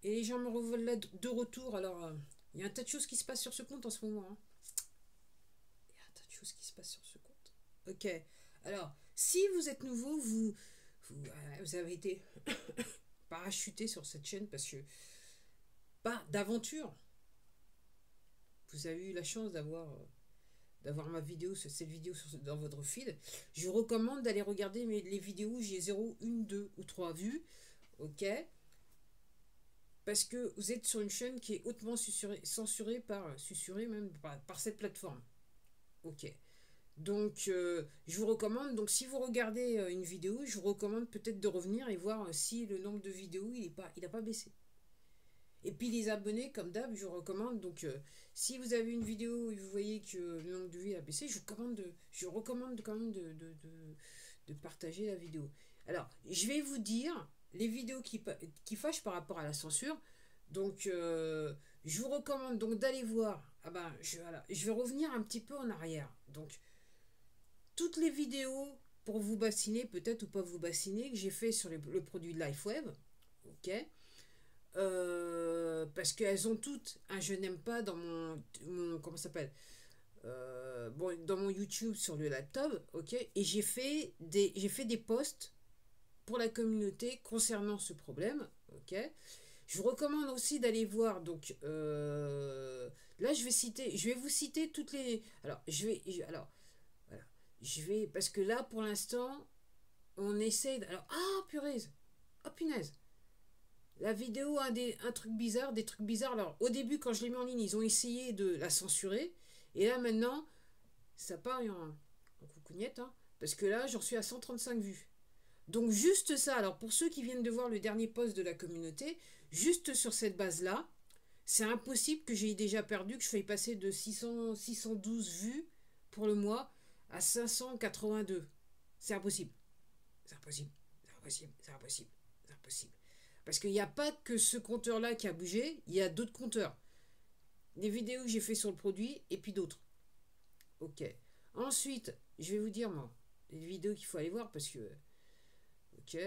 Et les gens me revoilà de retour. Alors, il y a un tas de choses qui se passent sur ce compte en ce moment, hein. Il y a un tas de choses qui se passent sur ce compte. Ok. Alors, si vous êtes nouveau, vous avez été parachuté sur cette chaîne parce que, pas d'aventure. Vous avez eu la chance d'avoir ma vidéo, cette vidéo dans votre feed. Je vous recommande d'aller regarder les vidéos où j'ai 0, 1, 2 ou 3 vues. Ok. Parce que vous êtes sur une chaîne qui est hautement censurée même par cette plateforme. Ok. Donc, je vous recommande, donc si vous regardez une vidéo, je vous recommande peut-être de revenir et voir si le nombre de vidéos, il a pas baissé. Et puis les abonnés, comme d'hab, je vous recommande, donc si vous avez une vidéo et vous voyez que le nombre de vues a baissé, je vous recommande quand même de partager la vidéo. Alors, je vais vous dire les vidéos qui fâchent par rapport à la censure. Donc, je vous recommande donc d'aller voir. Ah ben, voilà, je vais revenir un petit peu en arrière. Donc, toutes les vidéos pour vous bassiner, peut-être ou pas vous bassiner, que j'ai fait sur le produit LifeWeb, ok, parce qu'elles ont toutes un je n'aime pas dans comment ça s'appelle, bon, dans mon YouTube sur le laptop, ok, et j'ai fait des posts pour la communauté concernant ce problème, ok. Je vous recommande aussi d'aller voir, donc là je vais vous citer toutes les, alors voilà, parce que là pour l'instant on essaie, alors ah purée, ah punaise, la vidéo un truc bizarre, des trucs bizarres. Alors au début quand je l'ai mis en ligne, ils ont essayé de la censurer, et là maintenant ça part en coucougnette, hein, parce que là j'en suis à 135 vues. Donc juste ça, alors pour ceux qui viennent de voir le dernier post de la communauté, juste sur cette base-là, c'est impossible que j'ai déjà perdu, que je faille passer de 612 vues pour le mois à 582. C'est impossible. C'est impossible. C'est impossible. C'est impossible. C'est impossible. Parce qu'il n'y a pas que ce compteur-là qui a bougé, il y a d'autres compteurs. Des vidéos que j'ai fait sur le produit et puis d'autres. Ok. Ensuite, je vais vous dire, moi, les vidéos qu'il faut aller voir parce que. Ok.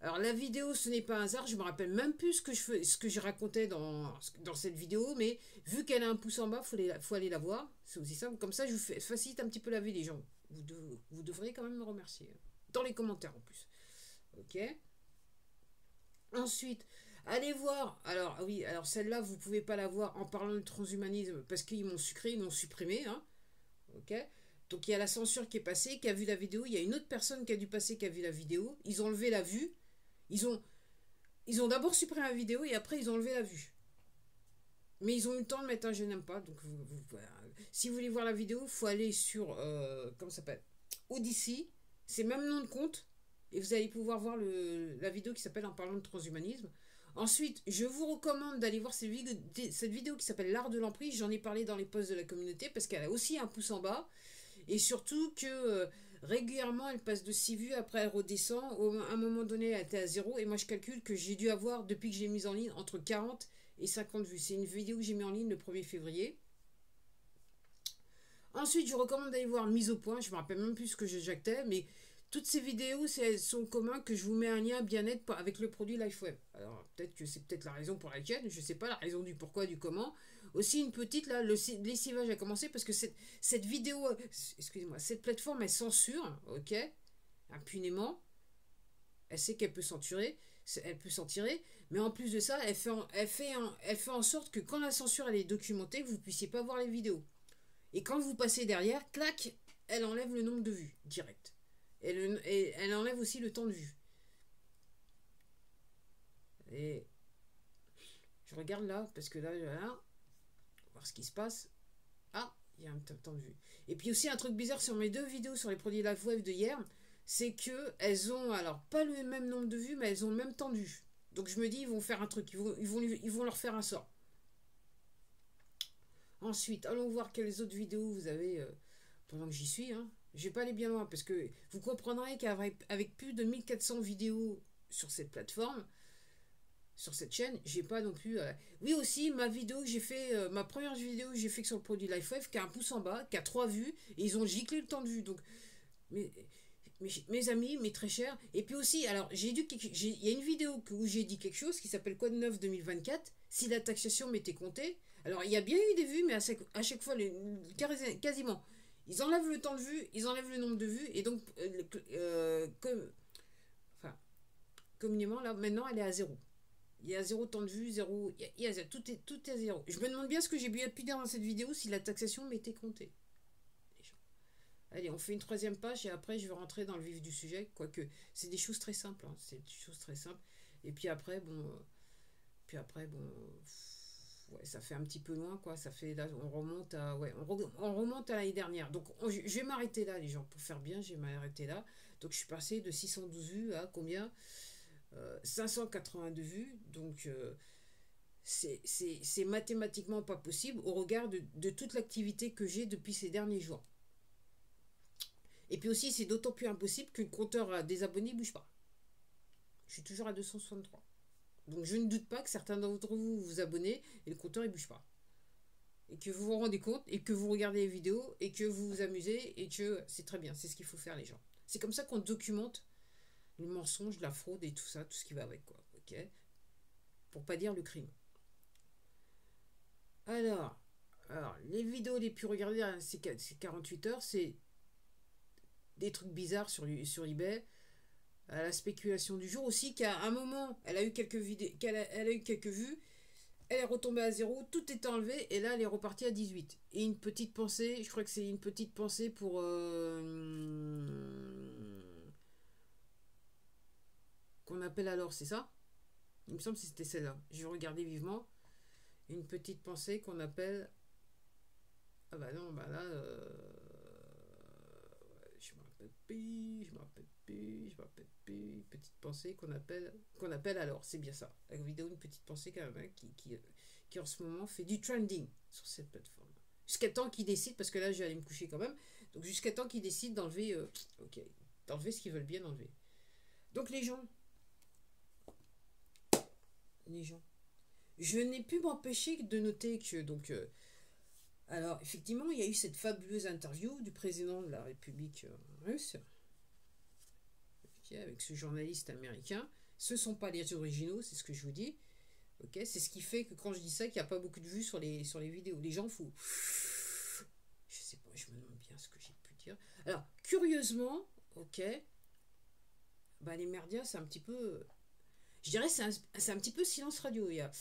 Alors la vidéo, ce n'est pas un hasard, je me rappelle même plus ce que je racontais dans cette vidéo, mais vu qu'elle a un pouce en bas, faut aller la voir. C'est aussi simple. Comme ça, je vous facilite un petit peu la vie des gens. Vous devrez quand même me remercier. Dans les commentaires en plus. Ok. Ensuite, allez voir. Alors, ah oui, alors celle-là, vous pouvez pas la voir en parlant de transhumanisme parce qu'ils m'ont sucré, ils m'ont supprimé. Hein. Ok. Donc il y a la censure qui est passée, qui a vu la vidéo. Il y a une autre personne qui a dû passer, qui a vu la vidéo. Ils ont enlevé la vue. Ils ont, ils ont d'abord supprimé la vidéo et après ils ont enlevé la vue. Mais ils ont eu le temps de mettre un je n'aime pas. Donc voilà. Si vous voulez voir la vidéo, il faut aller sur comment ça s'appelle, Odyssey. C'est le même nom de compte. Et vous allez pouvoir voir la vidéo qui s'appelle En parlant de transhumanisme. Ensuite, je vous recommande d'aller voir cette vidéo qui s'appelle L'art de l'emprise. J'en ai parlé dans les posts de la communauté parce qu'elle a aussi un pouce en bas. Et surtout que régulièrement, elle passe de 6 vues, après elle redescend. À un moment donné, elle était à 0. Et moi, je calcule que j'ai dû avoir, depuis que j'ai mis en ligne, entre 40 et 50 vues. C'est une vidéo que j'ai mis en ligne le 1er février. Ensuite, je vous recommande d'aller voir Mise au point. Je me rappelle même plus ce que je jactais, mais toutes ces vidéos, elles sont communes que je vous mets un lien bien net avec le produit LifeWeb. Alors, peut-être que c'est peut-être la raison pour laquelle, je ne sais pas la raison du pourquoi, du comment. Aussi, une petite, là, le lessivage a commencé parce que cette vidéo, excusez-moi, cette plateforme, elle censure, ok, impunément. Elle sait qu'elle peut elle peut s'en tirer, mais en plus de ça, elle fait en sorte que quand la censure elle est documentée, vous ne puissiez pas voir les vidéos. Et quand vous passez derrière, clac, elle enlève le nombre de vues, direct. Et elle enlève aussi le temps de vue. Et je regarde là, parce que là, voir ce qui se passe. Ah, il y a un temps de vue. Et puis aussi un truc bizarre sur mes deux vidéos sur les produits LifeWave de hier, c'est que elles ont, alors pas le même nombre de vues, mais elles ont le même temps de vue. Donc je me dis, ils vont faire un truc, ils vont leur faire un sort. Ensuite, allons voir quelles autres vidéos vous avez pendant que j'y suis. Hein. Je vais pas aller bien loin parce que vous comprendrez qu'avec plus de 1400 vidéos sur cette plateforme, sur cette chaîne, j'ai pas non plus. Oui, aussi, ma vidéo que j'ai fait, ma première vidéo que j'ai fait sur le produit LifeWave, qui a un pouce en bas, qui a 3 vues, et ils ont giclé le temps de vue. Donc, mais mes amis, mes très chers. Et puis aussi, alors, il y a une vidéo où j'ai dit quelque chose qui s'appelle Code 9 2024. Si la taxation m'était comptée. Alors, il y a bien eu des vues, mais à chaque fois, quasiment. Ils enlèvent le temps de vue, ils enlèvent le nombre de vues. Et donc, enfin, communément, là, maintenant, elle est à zéro. Il y a zéro temps de vue, zéro. Tout est à zéro. Je me demande bien ce que j'ai bien pu dire dans cette vidéo si la taxation m'était comptée. Allez, on fait une troisième page et après je vais rentrer dans le vif du sujet. Quoique, c'est des choses très simples. Hein, c'est des choses très simples. Et puis après, ouais, ça fait un petit peu loin, quoi. Ça fait, là, on remonte à, ouais, on remonte à l'année dernière. Donc, je vais m'arrêter là, les gens. Pour faire bien, je vais m'arrêter là. Donc, je suis passé de 612 vues à combien 582 vues. Donc, c'est mathématiquement pas possible au regard de toute l'activité que j'ai depuis ces derniers jours. Et puis aussi, c'est d'autant plus impossible que le compteur des abonnés ne bouge pas. Je suis toujours à 263. Donc je ne doute pas que certains d'entre vous vous abonnez et le compteur ne bouge pas. Et que vous vous rendez compte et que vous regardez les vidéos et que vous vous amusez et que c'est très bien. C'est ce qu'il faut faire, les gens. C'est comme ça qu'on documente le mensonge, la fraude et tout ça, tout ce qui va avec, quoi. Ok. Pour pas dire le crime. Alors, les vidéos les plus regardées ces 48 heures, c'est des trucs bizarres sur eBay, à la spéculation du jour aussi, qu'à un moment elle a eu quelques vidéos, elle a eu quelques vues, elle est retombée à zéro, tout est enlevé et là elle est repartie à 18. Et une petite pensée, je crois que c'est une petite pensée pour qu'on appelle alors, c'est ça? Il me semble que c'était celle-là. Je vais regarder vivement. Une petite pensée qu'on appelle, ah bah non, bah là je me rappelle plus, je me rappelle plus, je me rappelle plus. Petite pensée qu'on appelle alors, c'est bien ça. La vidéo, une petite pensée quand même, qui en ce moment fait du trending sur cette plateforme. Jusqu'à temps qu'il décide, parce que là je vais aller me coucher quand même, donc jusqu'à temps qu'il décide d'enlever, ok, d'enlever ce qu'ils veulent bien enlever. Donc les gens, je n'ai pu m'empêcher de noter que donc alors effectivement il y a eu cette fabuleuse interview du président de la République russe, okay, avec ce journaliste américain. Ce ne sont pas les originaux, c'est ce que je vous dis. Okay, c'est ce qui fait que quand je dis ça, qu'il n'y a pas beaucoup de vues sur les vidéos. Les gens font. Je sais pas, je me demande bien ce que j'ai pu dire. Alors, curieusement, ok, bah les merdias, c'est un petit peu. Je dirais c'est un petit peu silence radio. Il y a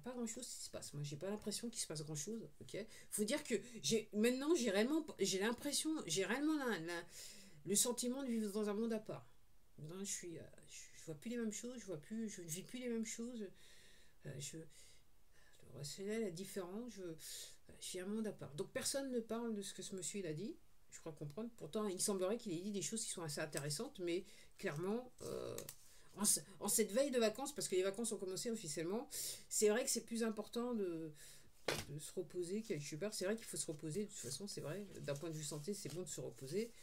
pas grand chose qui se passe. Moi, j'ai pas l'impression qu'il se passe grand chose. Ok. Faut dire que maintenant, j'ai l'impression, j'ai réellement le sentiment de vivre dans un monde à part. Non, je vois plus les mêmes choses, je ne vis plus les mêmes choses. Le relationnel est différent, je suis un monde à part. Donc personne ne parle de ce que ce monsieur il a dit, je crois comprendre. Pourtant, il semblerait qu'il ait dit des choses qui sont assez intéressantes, mais clairement, en cette veille de vacances, parce que les vacances ont commencé officiellement, c'est vrai que c'est plus important de se reposer quelque part. C'est vrai qu'il faut se reposer, de toute façon, c'est vrai. D'un point de vue santé, c'est bon de se reposer,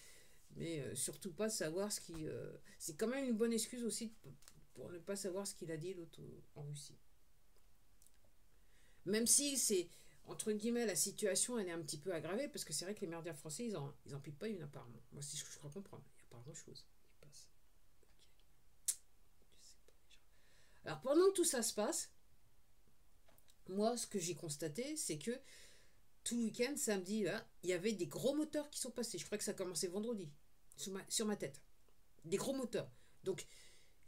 mais surtout pas savoir ce qui. C'est quand même une bonne excuse aussi pour ne pas savoir ce qu'il a dit l'autre en Russie. Même si c'est, entre guillemets, la situation elle est un petit peu aggravée, parce que c'est vrai que les médias français, ils en piquent pas une apparemment. Moi, c'est ce que je crois comprendre. Il n'y a pas grand chose qui passe. Okay. Je sais pas déjà. Alors, pendant que tout ça se passe, moi, ce que j'ai constaté, c'est que tout le week-end, samedi, là, il y avait des gros moteurs qui sont passés. Je crois que ça a commencé vendredi, sur ma tête. Des gros moteurs. Donc,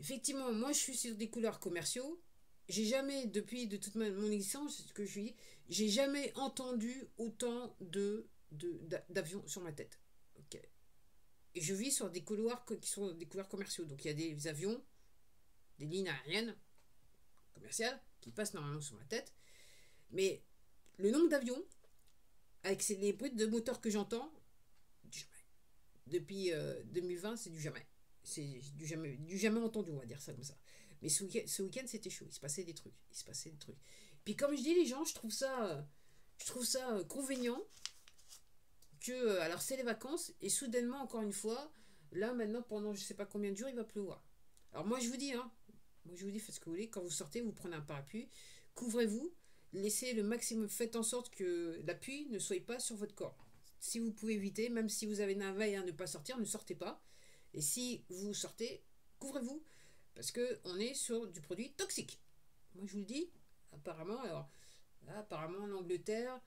effectivement, moi, je suis sur des couleurs commerciaux. J'ai jamais, depuis de toute mon existence, ce que je dis, j'ai jamais entendu autant d'avions sur ma tête. Okay. Et je vis sur des couloirs qui sont des couloirs commerciaux. Donc il y a des avions, des lignes aériennes commerciales qui passent normalement sur ma tête. Mais le nombre d'avions, avec les bruits de moteurs que j'entends, du jamais. Depuis 2020, c'est du jamais. C'est du jamais entendu, on va dire ça comme ça. Mais ce week-end, c'était chaud. Il se passait des trucs. Puis comme je dis, les gens, je trouve ça convénient que, alors c'est les vacances, et soudainement, encore une fois, là, maintenant, pendant je sais pas combien de jours, il va pleuvoir. Alors moi, je vous dis, faites ce que vous voulez. Quand vous sortez, vous prenez un parapluie, couvrez-vous, laissez le maximum, faites en sorte que la pluie ne soit pas sur votre corps. Si vous pouvez éviter, même si vous avez un veille à ne pas sortir, ne sortez pas. Et si vous sortez, couvrez-vous. Parce qu'on est sur du produit toxique. Moi, je vous le dis, apparemment, alors, là, apparemment en Angleterre,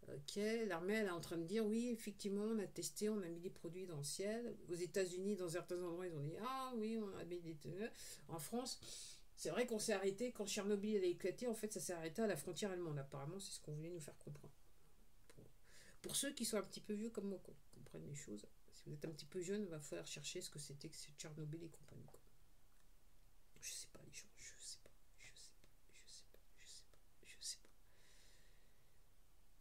ok, l'armée elle est en train de dire oui, effectivement, on a testé, on a mis des produits dans le ciel. Aux États-Unis, dans certains endroits, ils ont dit ah oui, on a mis des. En France, c'est vrai qu'on s'est arrêté quand Tchernobyl a éclaté. En fait, ça s'est arrêté à la frontière allemande. Apparemment, c'est ce qu'on voulait nous faire comprendre. Pour ceux qui sont un petit peu vieux comme moi, qui comprennent les choses, si vous êtes un petit peu jeune, il va falloir chercher ce que c'était que Tchernobyl et compagnie. Quoi. Je sais pas les gens, je sais pas, je sais pas, je sais pas, je sais pas, je sais pas.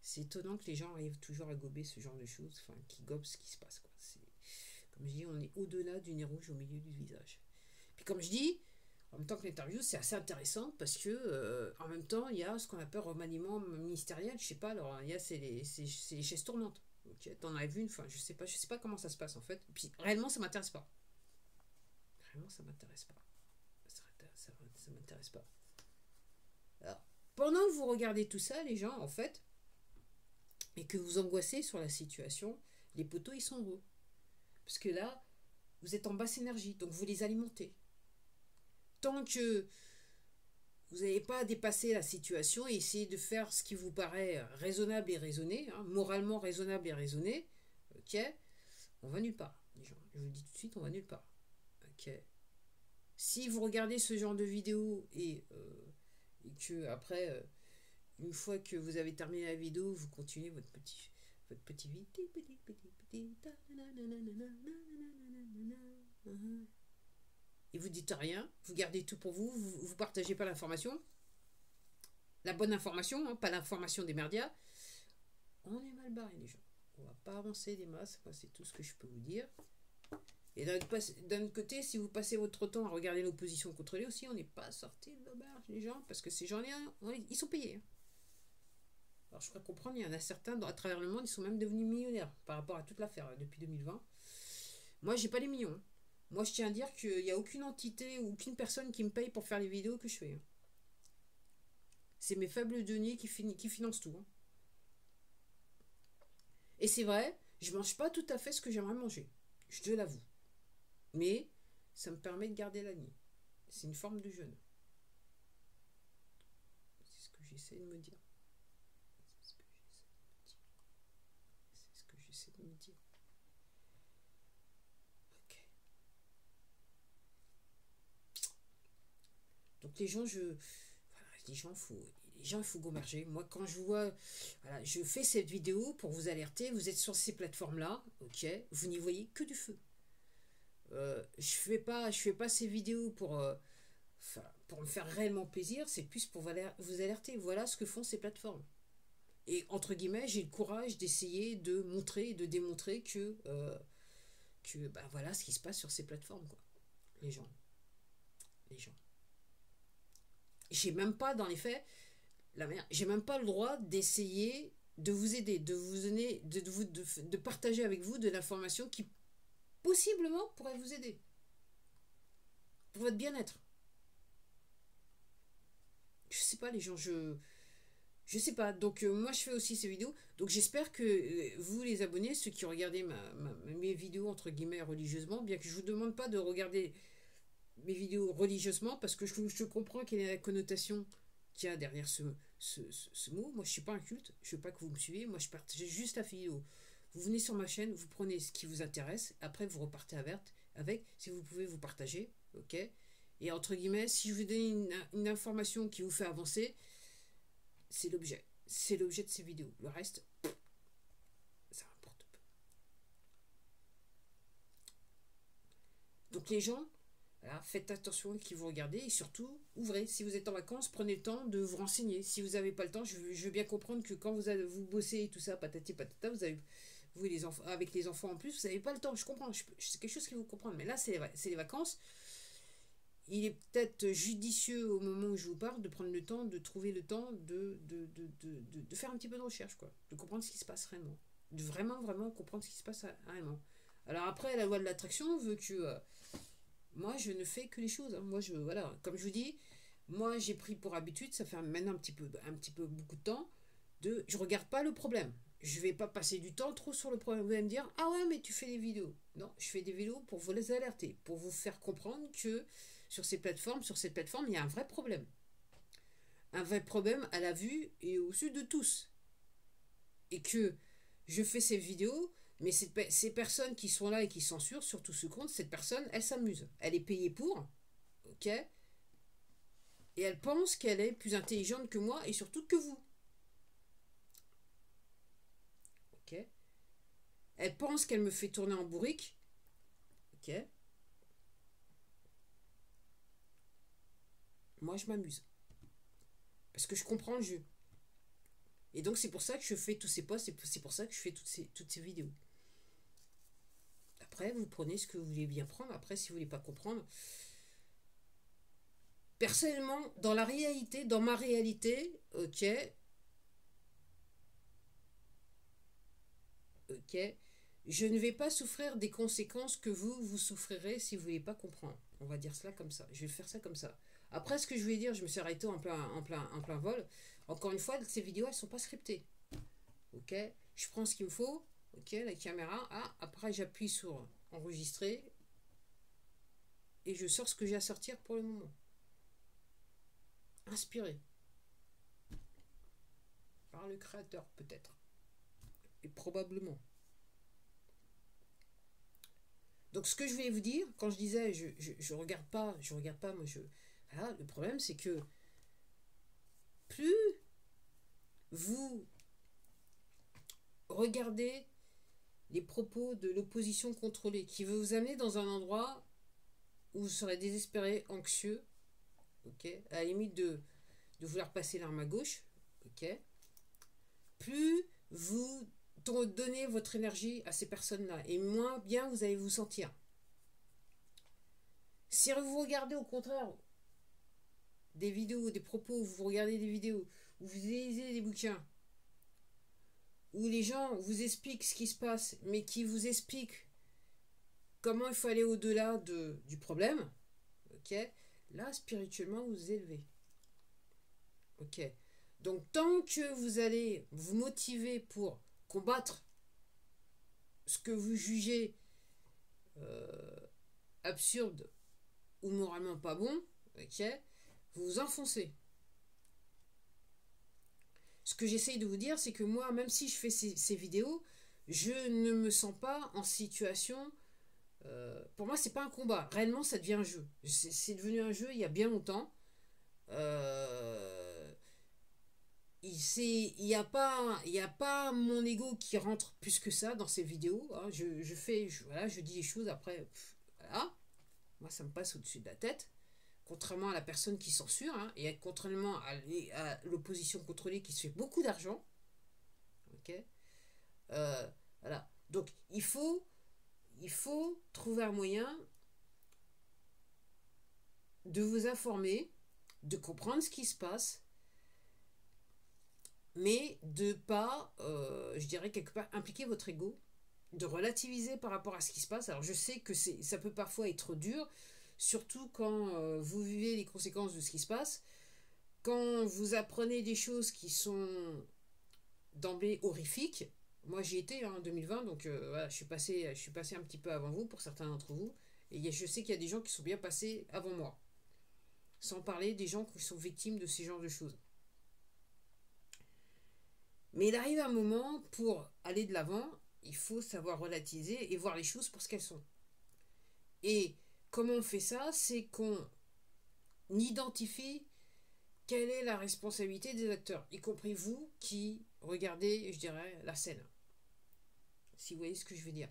C'est étonnant que les gens arrivent toujours à gober ce genre de choses, enfin, qui gobent ce qui se passe, quoi. C'est, comme je dis, on est au-delà du nez rouge au milieu du visage. Puis comme je dis, en même temps que l'interview, c'est assez intéressant parce que en même temps, il y a ce qu'on appelle remaniement ministériel. Je sais pas, alors il y a c'est les chaises tournantes. Ok, t'en as vu une, enfin, je sais pas comment ça se passe en fait. Puis réellement, ça m'intéresse pas. Réellement, ça m'intéresse pas. Ça m'intéresse pas. Alors, pendant que vous regardez tout ça, les gens, en fait, et que vous angoissez sur la situation, les poteaux, ils sont heureux. Parce que là, vous êtes en basse énergie, donc vous les alimentez. Tant que vous n'avez pas dépassé la situation et essayé de faire ce qui vous paraît raisonnable et raisonné, hein, moralement raisonnable et raisonné, ok, on va nulle part, les gens. Je vous le dis tout de suite, on va nulle part. Ok. Si vous regardez ce genre de vidéo et que après, une fois que vous avez terminé la vidéo, vous continuez votre petit vie. Et vous dites rien, vous gardez tout pour vous, vous partagez pas l'information, la bonne information, hein, pas l'information des merdias, on est mal barré les gens. On va pas avancer des masses, moi, c'est tout ce que je peux vous dire. Et d'un autre côté, si vous passez votre temps à regarder l'opposition contrôlée aussi, on n'est pas sorti de l'auberge les gens, parce que ces gens-là, ils sont payés. Hein. Alors je crois comprendre, il y en a certains à travers le monde, ils sont même devenus millionnaires par rapport à toute l'affaire depuis 2020. Moi, j'ai pas les millions. Hein. Moi, je tiens à dire qu'il n'y a aucune entité ou aucune personne qui me paye pour faire les vidéos que je fais. Hein. C'est mes faibles deniers qui financent tout. Hein. Et c'est vrai, je mange pas tout à fait ce que j'aimerais manger. Je te l'avoue. Mais ça me permet de garder la ligne. C'est une forme de jeûne. C'est ce que j'essaie de me dire. C'est ce que j'essaie de me dire. Ok. Donc les gens, il faut gommerger. Moi, quand je vois, voilà, je fais cette vidéo pour vous alerter. Vous êtes sur ces plateformes-là, ok. Vous n'y voyez que du feu. Je fais pas ces vidéos pour me faire réellement plaisir. C'est plus pour vous alerter. Voilà ce que font ces plateformes. Et entre guillemets, j'ai le courage d'essayer de montrer, de démontrer que bah, voilà ce qui se passe sur ces plateformes, quoi. Les gens, les gens. J'ai même pas dans les faits j'ai même pas le droit d'essayer de vous aider, de vous donner, de partager avec vous de l'information qui possiblement pourrait vous aider pour votre bien-être. Je sais pas les gens, je sais pas. Donc moi je fais aussi ces vidéos. Donc j'espère que vous les abonnés, ceux qui regardez mes vidéos entre guillemets religieusement, bien que je vous demande pas de regarder mes vidéos religieusement parce que je comprends quelle est la connotation qu'il y a derrière ce mot. Moi, je suis pas un culte, je veux pas que vous me suiviez. Moi, je partage juste la vidéo. Vous venez sur ma chaîne, vous prenez ce qui vous intéresse, après vous repartez avec, si vous pouvez vous partager, ok. Et entre guillemets, si je vous donne une information qui vous fait avancer, c'est l'objet. C'est l'objet de ces vidéos. Le reste, ça importe peu. Donc les gens, voilà, faites attention à qui vous regardez et surtout, ouvrez. Si vous êtes en vacances, prenez le temps de vous renseigner. Si vous n'avez pas le temps, je veux bien comprendre que quand vous bossez et tout ça, patati patata, vous les enfants, avec les enfants en plus, vous n'avez pas le temps. Je comprends, c'est quelque chose qui vous comprendre. Mais là, c'est les vacances. Il est peut-être judicieux au moment où je vous parle de prendre le temps, de trouver le temps de faire un petit peu de recherche, quoi. De comprendre ce qui se passe réellement. De vraiment, vraiment comprendre ce qui se passe réellement. Alors après, la loi de l'attraction veut que... moi, je ne fais que les choses. Hein. Moi, voilà, comme je vous dis, moi, j'ai pris pour habitude, ça fait maintenant un petit peu beaucoup de temps, je regarde pas le problème. je vais pas passer du temps trop sur le problème. Vous allez me dire, ah ouais, mais tu fais des vidéos. Non, je fais des vidéos pour vous les alerter, pour vous faire comprendre que sur cette plateforme, il y a un vrai problème. Un vrai problème à la vue et au su de tous. Et que je fais ces vidéos, mais ces personnes qui sont là et qui censurent, surtout ce compte, cette personne, elle s'amuse. Elle est payée pour, ok? Et elle pense qu'elle est plus intelligente que moi et surtout que vous. Ok? Elle pense qu'elle me fait tourner en bourrique. Ok? Moi, je m'amuse. Parce que je comprends le jeu. Et donc, c'est pour ça que je fais tous ces posts, c'est pour ça que je fais toutes ces vidéos. Après, vous prenez ce que vous voulez bien prendre. Après, si vous voulez pas comprendre. Personnellement, dans la réalité, dans ma réalité, ok, ok, je ne vais pas souffrir des conséquences que vous souffrirez si vous ne voulez pas comprendre. On va dire cela comme ça. Je vais faire ça comme ça. Après, ce que je voulais dire, je me suis arrêté en plein vol. Encore une fois, ces vidéos, elles ne sont pas scriptées. Ok, je prends ce qu'il me faut. Ok, la caméra. Ah, après, j'appuie sur enregistrer. Et je sors ce que j'ai à sortir pour le moment. Inspiré. Par le créateur, peut-être. Et probablement. Donc ce que je voulais vous dire, quand je disais je regarde pas, moi voilà, le problème c'est que plus vous regardez les propos de l'opposition contrôlée qui veut vous amener dans un endroit où vous serez désespéré, anxieux, ok, à la limite de vouloir passer l'arme à gauche, ok, plus vous donnez votre énergie à ces personnes-là et moins bien vous allez vous sentir. Si vous regardez au contraire des vidéos, des propos, vous regardez des vidéos, où vous lisez des bouquins, où les gens vous expliquent ce qui se passe, mais qui vous expliquent comment il faut aller au-delà du problème, ok, là, spirituellement, vous vous élevez. Ok. Donc, tant que vous allez vous motiver pour combattre ce que vous jugez absurde ou moralement pas bon, ok, vous vous enfoncez. Ce que j'essaye de vous dire, c'est que moi, même si je fais ces vidéos, je ne me sens pas en situation. Pour moi, c'est pas un combat. Réellement, ça devient un jeu. C'est devenu un jeu il y a bien longtemps. Il n'y a pas mon ego qui rentre plus que ça dans ces vidéos. Hein. Voilà, je dis les choses après. Voilà. Moi, ça me passe au-dessus de la tête. Contrairement à la personne qui censure, hein, et contrairement à l'opposition contrôlée qui se fait beaucoup d'argent. Ok. Voilà. Donc, il faut trouver un moyen de vous informer, de comprendre ce qui se passe, mais de pas, je dirais quelque part, impliquer votre ego, de relativiser par rapport à ce qui se passe. Alors je sais que ça peut parfois être dur, surtout quand vous vivez les conséquences de ce qui se passe, quand vous apprenez des choses qui sont d'emblée horrifiques. Moi j'y étais en 2020, donc voilà, je suis passé un petit peu avant vous pour certains d'entre vous, et je sais qu'il y a des gens qui sont bien passés avant moi. Sans parler des gens qui sont victimes de ces genres de choses. Mais il arrive un moment, pour aller de l'avant, il faut savoir relativiser et voir les choses pour ce qu'elles sont. Et comment on fait ça? C'est qu'on identifie quelle est la responsabilité des acteurs, y compris vous qui regardez, je dirais, la scène. Si vous voyez ce que je veux dire.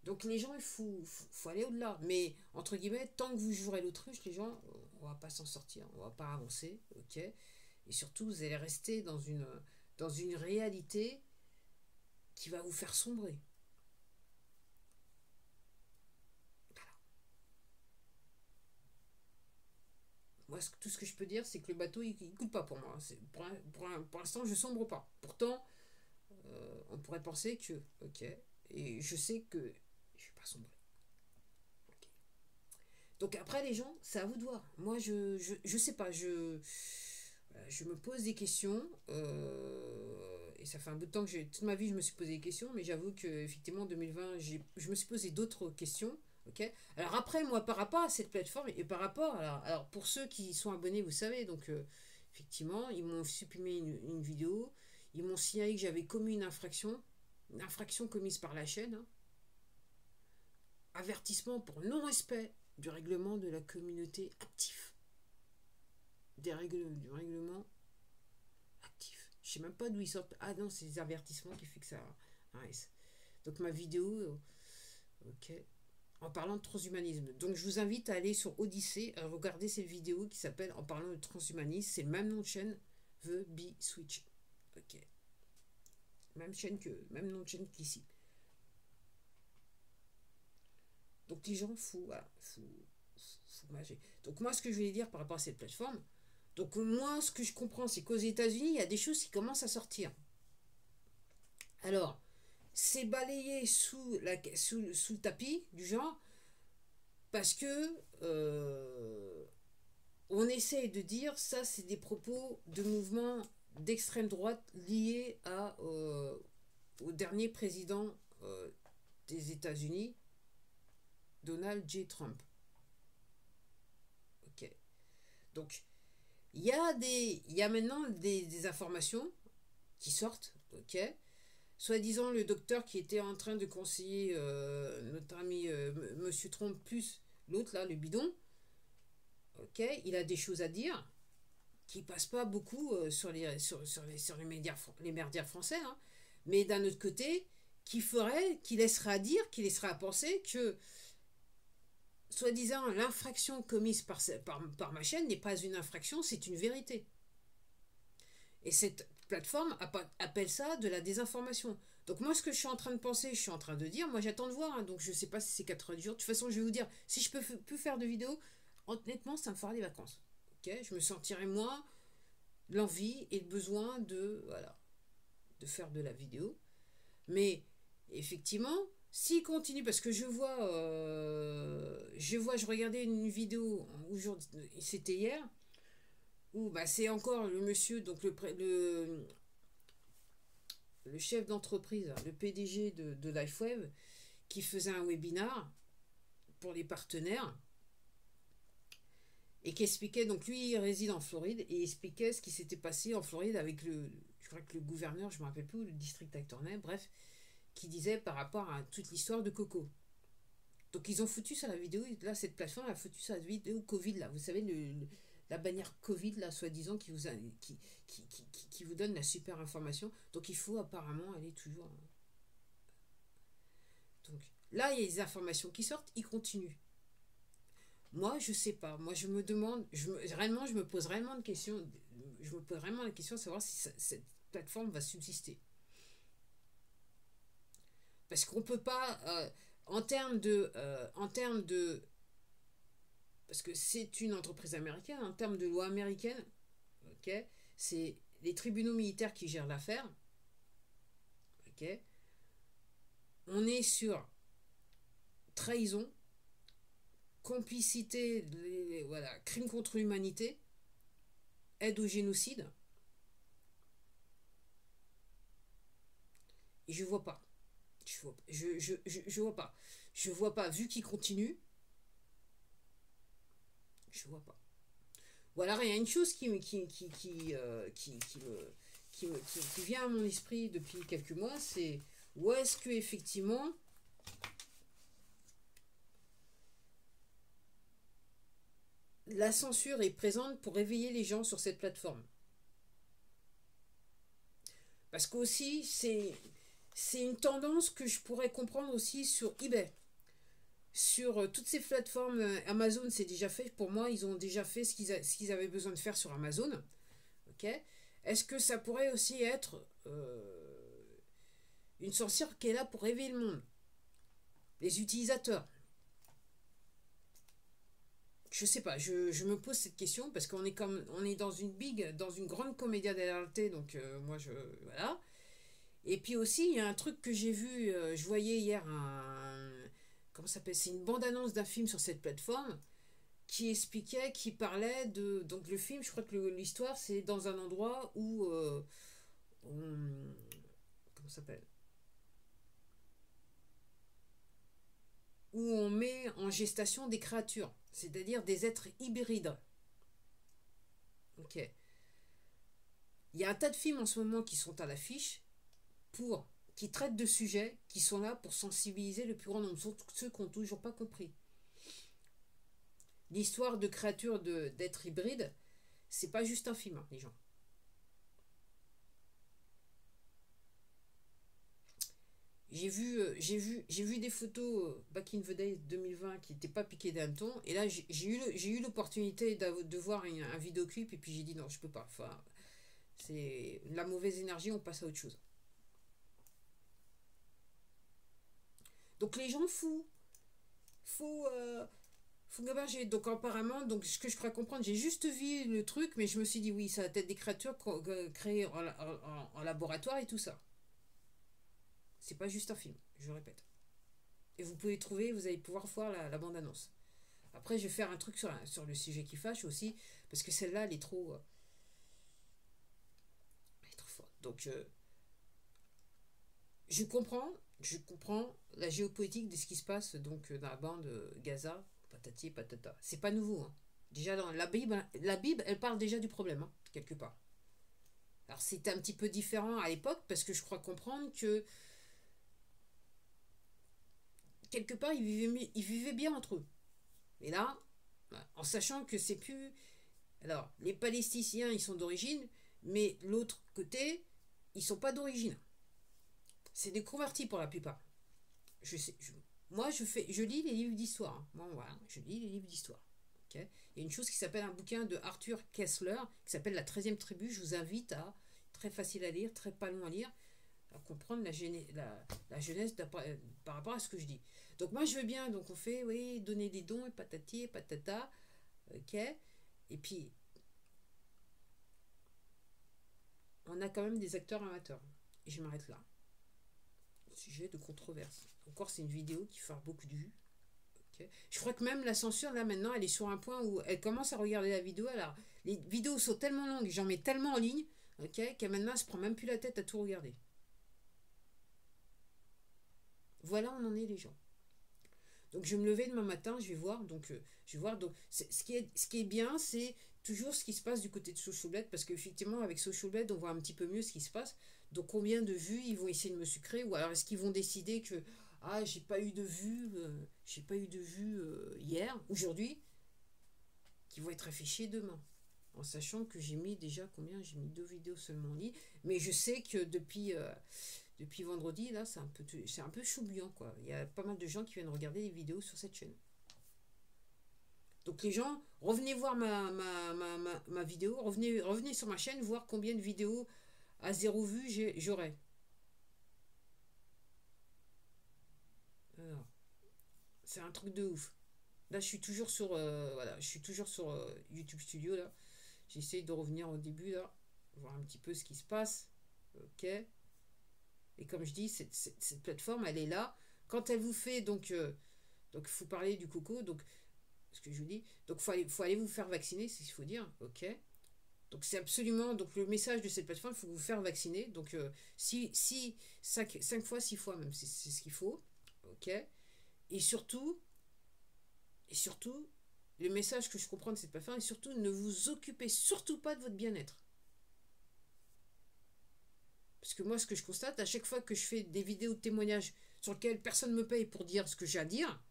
Donc les gens, il faut aller au-delà. Mais, entre guillemets, tant que vous jouerez l'autruche, les gens, on va pas s'en sortir, on va pas avancer, ok. Et surtout, vous allez rester dans une réalité qui va vous faire sombrer. Voilà. Moi, tout ce que je peux dire, c'est que le bateau, il coule pas pour moi. Pour l'instant, je sombre pas. Pourtant, on pourrait penser que, ok, et je sais que je suis pas sombré. Okay. Donc après, les gens, c'est à vous de voir. Moi, je sais pas, je me pose des questions et ça fait un bout de temps que toute ma vie, je me suis posé des questions, mais j'avoue qu'effectivement, en 2020, je me suis posé d'autres questions. Ok. Alors après, moi, par rapport à cette plateforme et par rapport alors pour ceux qui sont abonnés, vous savez, donc effectivement, ils m'ont supprimé une vidéo, ils m'ont signalé que j'avais commis une infraction commise par la chaîne, hein. Avertissement pour non-respect du règlement de la communauté actif. Du règlement actif. Je sais même pas d'où ils sortent. Ah non, c'est les avertissements qui fait que ça. Nice. Donc ma vidéo, ok, en parlant de transhumanisme. Donc je vous invite à aller sur Odyssée, à regarder cette vidéo qui s'appelle En parlant de transhumanisme. C'est le même nom de chaîne, The Be Switch. Ok. Même nom de chaîne qu'ici. Donc les gens fous, voilà, fous manger. Donc moi, ce que je voulais dire par rapport à cette plateforme, donc moi, ce que je comprends, c'est qu'aux États-Unis, il y a des choses qui commencent à sortir. Alors, c'est balayé sous le tapis, du genre, parce que on essaye de dire, ça, c'est des propos de mouvements d'extrême droite liés au dernier président des États-Unis, Donald J. Trump. Ok. Donc, il y a maintenant des informations qui sortent, ok. Soi-disant, le docteur qui était en train de conseiller notre ami Monsieur Trump plus l'autre là, le bidon, ok, il a des choses à dire qui passent pas beaucoup sur les médias français, hein. Mais d'un autre côté, qui laissera à dire, qui laissera à penser que soi-disant, l'infraction commise par ma chaîne n'est pas une infraction, c'est une vérité. Et cette plateforme appelle ça de la désinformation. Donc moi, ce que je suis en train de penser, je suis en train de dire, moi j'attends de voir, hein, donc je ne sais pas si c'est 90 jours. De toute façon, je vais vous dire, si je peux plus faire de vidéos, honnêtement, ça me fera des vacances. Okay, je me sentirai moins l'envie et le besoin voilà, de faire de la vidéo. Mais effectivement, s'il continue, parce que je regardais une vidéo, c'était hier, où bah, c'est encore le monsieur, donc le chef d'entreprise, le PDG de LifeWeb, qui faisait un webinar pour les partenaires et qui expliquait, donc lui il réside en Floride, et il expliquait ce qui s'était passé en Floride avec je crois que le gouverneur, je ne me rappelle plus, le district attorney, bref, qui disait par rapport à toute l'histoire de Coco. Donc ils ont foutu ça la vidéo, là cette plateforme a foutu ça la vidéo Covid, là, vous savez, la bannière Covid, là, soi-disant, qui vous donne la super information. Donc il faut apparemment aller toujours. Donc là, il y a des informations qui sortent, ils continuent. Moi, je sais pas. Moi, je me demande, réellement, je me pose réellement de questions. Je me pose vraiment la question de savoir si cette plateforme va subsister. Parce qu'on peut pas, en termes de, parce que c'est une entreprise américaine, en termes de loi américaine, ok, c'est les tribunaux militaires qui gèrent l'affaire, ok. On est sur trahison, complicité, voilà, crime contre l'humanité, aide au génocide. Et je vois pas. Je vois pas. Je vois pas. Vu qu'il continue, je vois pas. Ou alors il y a une chose qui vient à mon esprit depuis quelques mois, c'est où est-ce que effectivement la censure est présente pour réveiller les gens sur cette plateforme. Parce qu'aussi, c'est une tendance que je pourrais comprendre aussi sur eBay. Sur toutes ces plateformes, Amazon, c'est déjà fait. Pour moi, ils ont déjà fait ce qu'ils avaient besoin de faire sur Amazon. Ok. Est-ce que ça pourrait aussi être une sorcière qui est là pour réveiller le monde, les utilisateurs? Je sais pas, je me pose cette question parce qu'on est on est dans une grande comédia dell'arte, donc moi voilà. Et puis aussi, il y a un truc que j'ai vu, je voyais hier comment ça s'appelle, c'est une bande-annonce d'un film sur cette plateforme qui parlait donc le film, je crois que l'histoire c'est dans un endroit où comment ça s'appelle, où on met en gestation des créatures, c'est-à-dire des êtres hybrides. Ok. Il y a un tas de films en ce moment qui sont à l'affiche qui traitent de sujets qui sont là pour sensibiliser le plus grand nombre, surtout ceux qui n'ont toujours pas compris. L'histoire de créatures d'êtres hybrides, c'est pas juste un film, hein, les gens. J'ai vu des photos Back in the Day 2020 qui n'étaient pas piquées d'hanneton. Et là, j'ai eu l'opportunité de voir un vidéoclip. Et puis j'ai dit non, je peux pas. Enfin, c'est la mauvaise énergie, on passe à autre chose. Donc les gens faut gabarger. Donc apparemment, donc ce que je crois comprendre, j'ai juste vu le truc, mais je me suis dit oui, ça va être des créatures créées en laboratoire et tout ça. C'est pas juste un film, je répète. Et vous pouvez trouver, vous allez pouvoir voir la bande-annonce. Après, je vais faire un truc sur le sujet qui fâche aussi, parce que celle-là, elle est trop forte. Donc, je comprends la géopolitique de ce qui se passe donc dans la bande Gaza, patati et patata. C'est pas nouveau. Hein. Déjà dans la Bible, elle parle déjà du problème, hein, quelque part. Alors c'était un petit peu différent à l'époque, parce que je crois comprendre que quelque part, ils vivaient bien entre eux. Mais là, en sachant que c'est plus... Alors, les Palestiniens, ils sont d'origine, mais l'autre côté, ils sont pas d'origine. C'est des convertis pour la plupart. Moi, je lis les livres d'histoire. Hein. Moi, voilà, je lis les livres d'histoire. Okay. Il y a une chose qui s'appelle un bouquin de Arthur Kessler, qui s'appelle La 13e tribu. Je vous invite à... Très facile à lire, très pas long à lire, à comprendre la jeunesse par rapport à ce que je dis. Donc moi je veux bien, donc on fait, oui, donner des dons et patati et patata, ok, et puis on a quand même des acteurs amateurs. Et je m'arrête là. Sujet de controverse. Encore c'est une vidéo qui fait beaucoup de vues. Okay. Je crois que même la censure là maintenant elle est sur un point où elle commence à regarder la vidéo. Alors les vidéos sont tellement longues, j'en mets tellement en ligne, ok, qu'elle maintenant elle se prend même plus la tête à tout regarder. Voilà où on en est les gens. Donc je vais me lever demain matin, je vais voir. Donc je vais voir. Donc ce qui est bien, c'est toujours ce qui se passe du côté de Social Blade, parce qu'effectivement avec Social Blade, on voit un petit peu mieux ce qui se passe. Donc combien de vues ils vont essayer de me sucrer, ou alors est-ce qu'ils vont décider que j'ai pas eu de vues, hier, aujourd'hui, qui vont être affichées demain. En sachant que j'ai mis déjà combien, j'ai mis 2 vidéos seulement en ligne, mais je sais que depuis vendredi, là, c'est un peu choubliant, quoi. Il y a pas mal de gens qui viennent regarder les vidéos sur cette chaîne. Donc les gens, revenez voir ma vidéo, revenez sur ma chaîne, voir combien de vidéos à 0 vue j'aurai. Alors, c'est un truc de ouf. Là, je suis toujours sur, voilà, je suis toujours sur YouTube Studio, là. J'essaie de revenir au début, là, voir un petit peu ce qui se passe. Ok. Et comme je dis, cette plateforme, elle est là. Quand elle vous fait, donc il faut parler du coco, donc, ce que je vous dis, donc faut aller vous faire vacciner, c'est ce qu'il faut dire, ok. Donc c'est absolument, donc le message de cette plateforme, il faut vous faire vacciner, donc 5 fois, 6 fois même, c'est ce qu'il faut, ok. Et surtout, le message que je comprends de cette plateforme, et surtout, ne vous occupez surtout pas de votre bien-être. Parce que moi, ce que je constate, à chaque fois que je fais des vidéos de témoignages sur lesquelles personne ne me paye pour dire ce que j'ai à dire,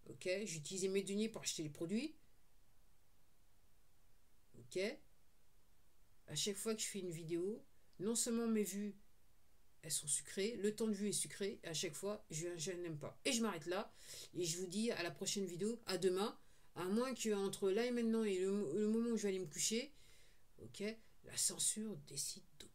ok, j'utilisais mes deniers pour acheter les produits, ok, à chaque fois que je fais une vidéo, non seulement mes vues, elles sont sucrées, le temps de vue est sucré, et à chaque fois, je n'aime pas. Et je m'arrête là, et je vous dis à la prochaine vidéo, à demain, à moins qu'entre là et maintenant et le moment où je vais aller me coucher, ok, la censure décide d'autre.